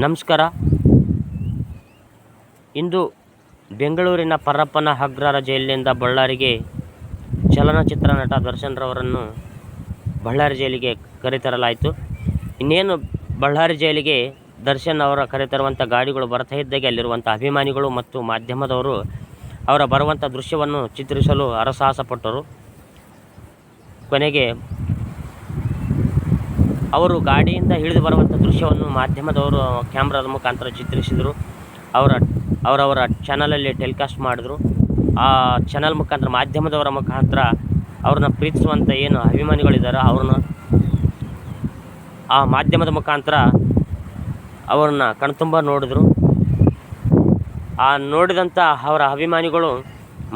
ನಮಸ್ಕಾರ. ಇಂದು ಬೆಂಗಳೂರಿನ ಪರಪ್ಪನ ಅಗ್ರಹಾರ ಜೈಲಿನಿಂದ ಬಳ್ಳಾರಿಗೆ ಚಲನಚಿತ್ರ ನಟ ದರ್ಶನ್ ರವರನ್ನು ಬಳ್ಳಾರಿ ಜೈಲಿಗೆ ಕರೆತರಲಾಯಿತು. ಇನ್ನೇನು ಬಳ್ಳಾರಿ ಜೈಲಿಗೆ ದರ್ಶನ್ ಅವರ ಕರೆತರುವಂಥ ಗಾಡಿಗಳು ಬರ್ತಾ ಇದ್ದಾಗೆ ಅಲ್ಲಿರುವಂಥ ಅಭಿಮಾನಿಗಳು ಮತ್ತು ಮಾಧ್ಯಮದವರು ಅವರ ಬರುವಂಥ ದೃಶ್ಯವನ್ನು ಚಿತ್ರಿಸಲು ಹರಸಾಹಸಪಟ್ಟರು. ಕೊನೆಗೆ ಅವರು ಗಾಡಿಯಿಂದ ಇಳಿದು ಬರುವಂಥ ದೃಶ್ಯವನ್ನು ಮಾಧ್ಯಮದವರು ಕ್ಯಾಮ್ರಾದ ಮುಖಾಂತರ ಚಿತ್ರಿಸಿದರು. ಅವರವರ ಚಾನಲಲ್ಲಿ ಟೆಲಿಕಾಸ್ಟ್ ಮಾಡಿದ್ರು. ಆ ಚಾನಲ್ ಮುಖಾಂತರ ಮಾಧ್ಯಮದವರ ಮುಖಾಂತರ ಅವ್ರನ್ನ ಪ್ರೀತಿಸುವಂಥ ಏನು ಅಭಿಮಾನಿಗಳಿದ್ದಾರೆ ಅವ್ರನ್ನ ಆ ಮಾಧ್ಯಮದ ಮುಖಾಂತರ ಅವ್ರನ್ನ ಕಣ್ತುಂಬ ನೋಡಿದ್ರು. ಆ ನೋಡಿದಂಥ ಅವರ ಅಭಿಮಾನಿಗಳು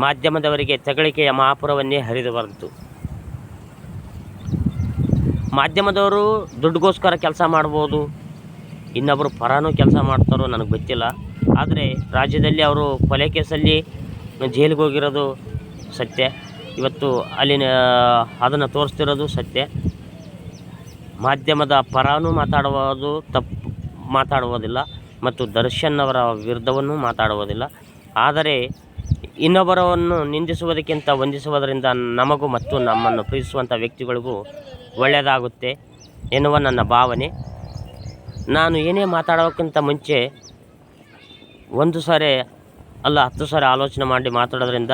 ಮಾಧ್ಯಮದವರಿಗೆ ತೆಗಳಿಕೆಯ ಮಹಾಪುರವನ್ನೇ ಹರಿದು ಬಂತು. ಮಾಧ್ಯಮದವರು ದುಡ್ಡುಗೋಸ್ಕರ ಕೆಲಸ ಮಾಡ್ಬೋದು, ಇನ್ನೊಬ್ಬರು ಪರನೂ ಕೆಲಸ ಮಾಡ್ತಾರೋ ನನಗೆ ಗೊತ್ತಿಲ್ಲ. ಆದರೆ ರಾಜ್ಯದಲ್ಲಿ ಅವರು ಕೊಲೆ ಕೇಸಲ್ಲಿ ಜೈಲಿಗೆ ಹೋಗಿರೋದು ಸತ್ಯ. ಇವತ್ತು ಅಲ್ಲಿನ ಅದನ್ನು ತೋರಿಸ್ತಿರೋದು ಸತ್ಯ. ಮಾಧ್ಯಮದ ಪರನೂ ಮಾತಾಡುವುದಿಲ್ಲ ಮತ್ತು ದರ್ಶನ್ ಅವರ ವಿರುದ್ಧವನ್ನೂ ಮಾತಾಡುವುದಿಲ್ಲ. ಆದರೆ ಇನ್ನೊಬ್ಬರವನ್ನು ನಿಂದಿಸುವುದಕ್ಕಿಂತ ವಂದಿಸುವುದರಿಂದ ನಮಗೂ ಮತ್ತು ನಮ್ಮನ್ನು ಪ್ರೀತಿಸುವಂಥ ವ್ಯಕ್ತಿಗಳಿಗೂ ಒಳ್ಳೆಯದಾಗುತ್ತೆ ಎನ್ನುವ ನನ್ನ ಭಾವನೆ. ನಾನು ಏನೇ ಮಾತಾಡೋಕ್ಕಿಂತ ಮುಂಚೆ 1 ಸಾರಿ ಅಲ್ಲ 10 ಸಾರಿ ಆಲೋಚನೆ ಮಾಡಿ ಮಾತಾಡೋದ್ರಿಂದ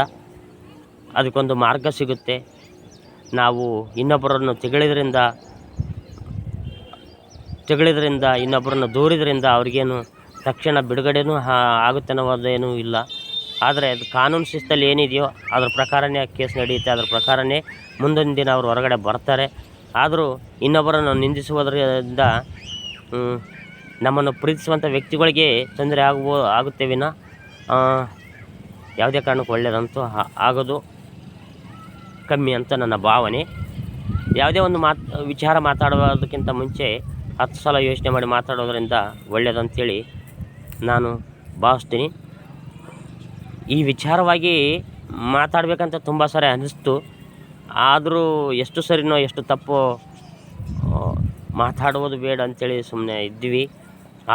ಅದಕ್ಕೊಂದು ಮಾರ್ಗ ಸಿಗುತ್ತೆ. ನಾವು ಇನ್ನೊಬ್ಬರನ್ನು ತೆಗಳಿದ್ರಿಂದ ಇನ್ನೊಬ್ಬರನ್ನು ದೂರಿದ್ರಿಂದ ಅವ್ರಿಗೇನು ತಕ್ಷಣ ಬಿಡುಗಡೆನೂ ಆಗುತ್ತೆ ಅನ್ನೋದೇನೂ ಇಲ್ಲ. ಆದರೆ ಅದು ಕಾನೂನು ಶಿಸ್ತಲ್ಲಿ ಏನಿದೆಯೋ ಅದ್ರ ಪ್ರಕಾರನೇ ಕೇಸ್ ನಡೆಯುತ್ತೆ, ಅದ್ರ ಪ್ರಕಾರನೇ ಮುಂದೊಂದು ದಿನ ಅವರು ಹೊರಗಡೆ ಬರ್ತಾರೆ. ಆದರೂ ಇನ್ನೊಬ್ಬರನ್ನು ನಿಂದಿಸುವುದರಿಂದ ನಮ್ಮನ್ನು ಪ್ರೀತಿಸುವಂಥ ವ್ಯಕ್ತಿಗಳಿಗೆ ತೊಂದರೆ ಆಗುತ್ತೆ ವಿನ ಯಾವುದೇ ಕಾರಣಕ್ಕೂ ಒಳ್ಳೆಯದಂತೂ ಆಗೋದು ಕಮ್ಮಿ ಅಂತ ನನ್ನ ಭಾವನೆ. ಯಾವುದೇ ಒಂದು ವಿಚಾರ ಮಾತಾಡೋದಕ್ಕಿಂತ ಮುಂಚೆ 10 ಸಲ ಯೋಚನೆ ಮಾಡಿ ಮಾತಾಡೋದ್ರಿಂದ ಒಳ್ಳೆಯದಂತೇಳಿ ನಾನು ಭಾವಿಸ್ತೀನಿ. ಈ ವಿಚಾರವಾಗಿ ಮಾತಾಡಬೇಕಂತ ತುಂಬ ಸಾರಿ ಅನ್ನಿಸ್ತು. ಆದರೂ ಎಷ್ಟು ಸರಿನೋ ಎಷ್ಟು ತಪ್ಪೋ ಮಾತಾಡುವುದು ಬೇಡ ಅಂಥೇಳಿ ಸುಮ್ಮನೆ ಇದ್ವಿ.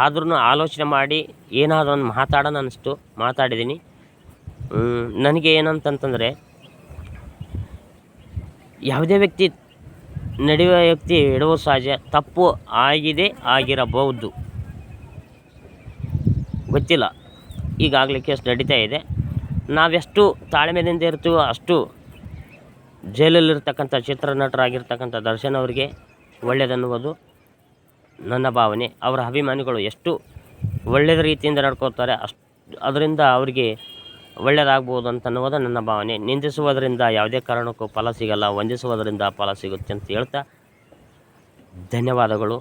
ಆದ್ರೂ ಆಲೋಚನೆ ಮಾಡಿ ಏನಾದರೂ ಒಂದು ಮಾತಾಡೋಣ ಅನ್ನಿಸ್ತು, ಮಾತಾಡಿದ್ದೀನಿ. ನನಗೆ ಏನಂತಂತಂದರೆ, ಯಾವುದೇ ವ್ಯಕ್ತಿ ನಡೆಯುವ ವ್ಯಕ್ತಿ ಇಡುವುದು ಸಹಜ. ತಪ್ಪು ಆಗಿರಬಹುದು, ಗೊತ್ತಿಲ್ಲ. ಈಗಾಗಲೇ ಕೇಸ್ ನಡೀತಾ ಇದೆ. ನಾವೆಷ್ಟು ತಾಳ್ಮೆಯಿಂದ ಇರ್ತೀವೋ ಅಷ್ಟು ಜೈಲಲ್ಲಿರ್ತಕ್ಕಂಥ ಚಿತ್ರನಟರಾಗಿರ್ತಕ್ಕಂಥ ದರ್ಶನ್ ಅವರಿಗೆ ಒಳ್ಳೆಯದನ್ನುವುದು ನನ್ನ ಭಾವನೆ. ಅವರ ಅಭಿಮಾನಿಗಳು ಎಷ್ಟು ಒಳ್ಳೆಯದ ರೀತಿಯಿಂದ ನಡ್ಕೋತಾರೆ ಅದರಿಂದ ಅವರಿಗೆ ಒಳ್ಳೆಯದಾಗ್ಬೋದು ಅನ್ನೋದು ನನ್ನ ಭಾವನೆ. ನಿಂದಿಸುವುದರಿಂದ ಯಾವುದೇ ಕಾರಣಕ್ಕೂ ಫಲ ಸಿಗಲ್ಲ, ವಂದಿಸುವುದರಿಂದ ಫಲ ಸಿಗುತ್ತೆ ಅಂತ ಹೇಳ್ತಾ ಧನ್ಯವಾದಗಳು.